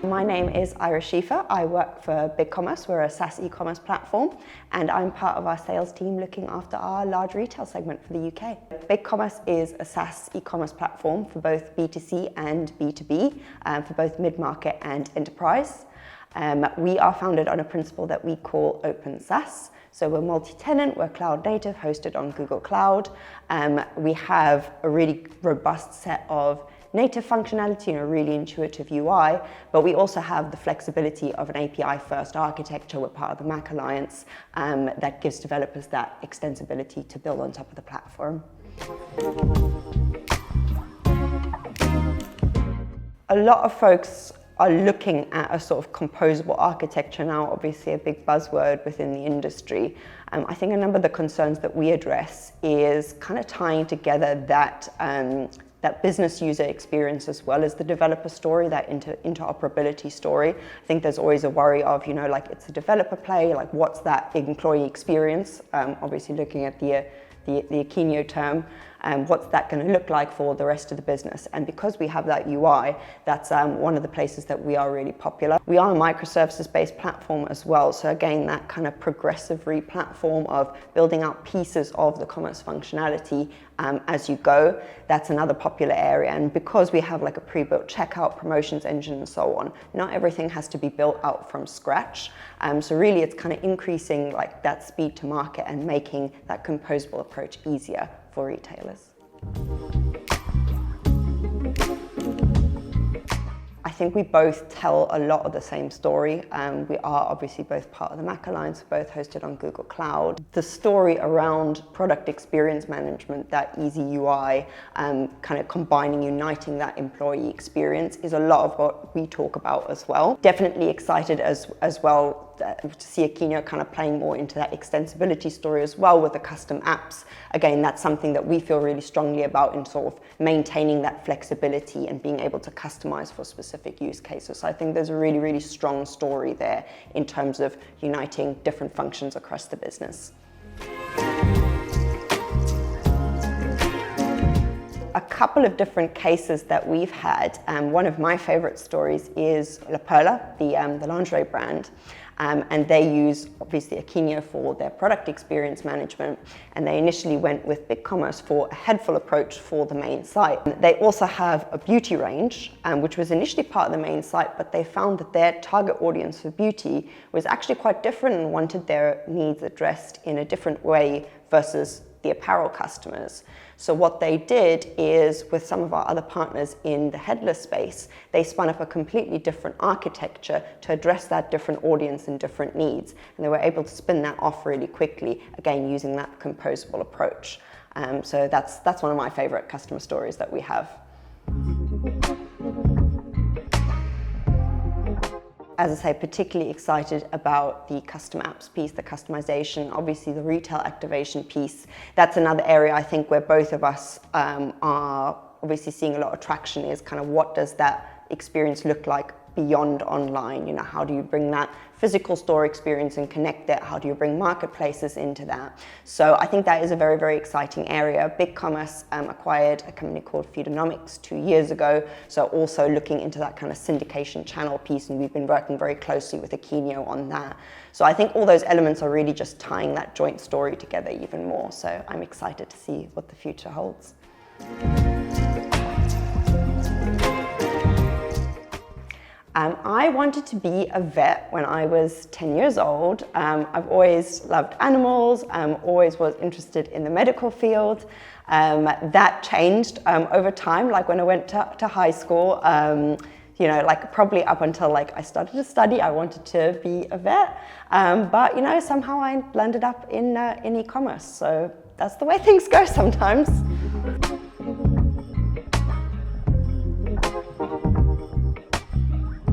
My name is Ira Schiefer. I work for BigCommerce. We're a SaaS e-commerce platform, and I'm part of our sales team looking after our large retail segment for the UK. BigCommerce is a SaaS e-commerce platform for both B2C and B2B, for both mid-market and enterprise. We are founded on a principle that we call open SaaS. So we're multi-tenant, we're cloud native, hosted on Google Cloud. We have a really robust set of native functionality and a really intuitive UI, but we also have the flexibility of an API-first architecture. We're part of the Mac Alliance that gives developers that extensibility to build on top of the platform. A lot of folks are looking at a sort of composable architecture now, obviously a big buzzword within the industry. I think a number of the concerns that we address is kind of tying together that business user experience as well as the developer story, that interoperability story. I think there's always a worry of, like it's a developer play, like what's that employee experience? Obviously looking at the Akeneo term, what's that going to look like for the rest of the business? And because we have that UI, that's one of the places that we are really popular. We are a microservices-based platform as well. So again, that kind of progressive re-platform of building out pieces of the commerce functionality as you go, that's another popular area. And because we have like a pre-built checkout, promotions engine and so on, not everything has to be built out from scratch. So really it's kind of increasing like that speed to market and making that composable approach easier for retailers. I think we both tell a lot of the same story. We are obviously both part of the Mac Alliance, both hosted on Google Cloud. The story around product experience management, that easy UI, kind of combining, uniting that employee experience is a lot of what we talk about as well. Definitely excited as well to see Akeneo kind of playing more into that extensibility story as well with the custom apps. Again, that's something that we feel really strongly about in sort of maintaining that flexibility and being able to customize for specific use cases. So I think there's a really, really strong story there in terms of uniting different functions across the business. A couple of different cases that we've had. One of my favorite stories is La Perla, the lingerie brand. And they use obviously Akeneo for their product experience management, and they initially went with BigCommerce for a headful approach for the main site. They also have a beauty range, which was initially part of the main site, but they found that their target audience for beauty was actually quite different and wanted their needs addressed in a different way versus the apparel customers. So what they did is, with some of our other partners in the headless space, they spun up a completely different architecture to address that different audience and different needs. And they were able to spin that off really quickly, again, using that composable approach. So that's one of my favorite customer stories that we have. As I say, particularly excited about the custom apps piece, the customization, obviously the retail activation piece. That's another area I think where both of us are obviously seeing a lot of traction, is kind of what does that experience look like beyond online? How do you bring that physical store experience and connect it? How do you bring marketplaces into that? So I think that is a very, very exciting area. BigCommerce acquired a company called Feedonomics 2 years ago. So also looking into that kind of syndication channel piece, and we've been working very closely with Akeneo on that. So I think all those elements are really just tying that joint story together even more. So I'm excited to see what the future holds. I wanted to be a vet when I was 10 years old. I've always loved animals, always was interested in the medical field. That changed over time, like when I went to high school, like probably up until like I started to study, I wanted to be a vet. But somehow I landed up in e-commerce. So that's the way things go sometimes.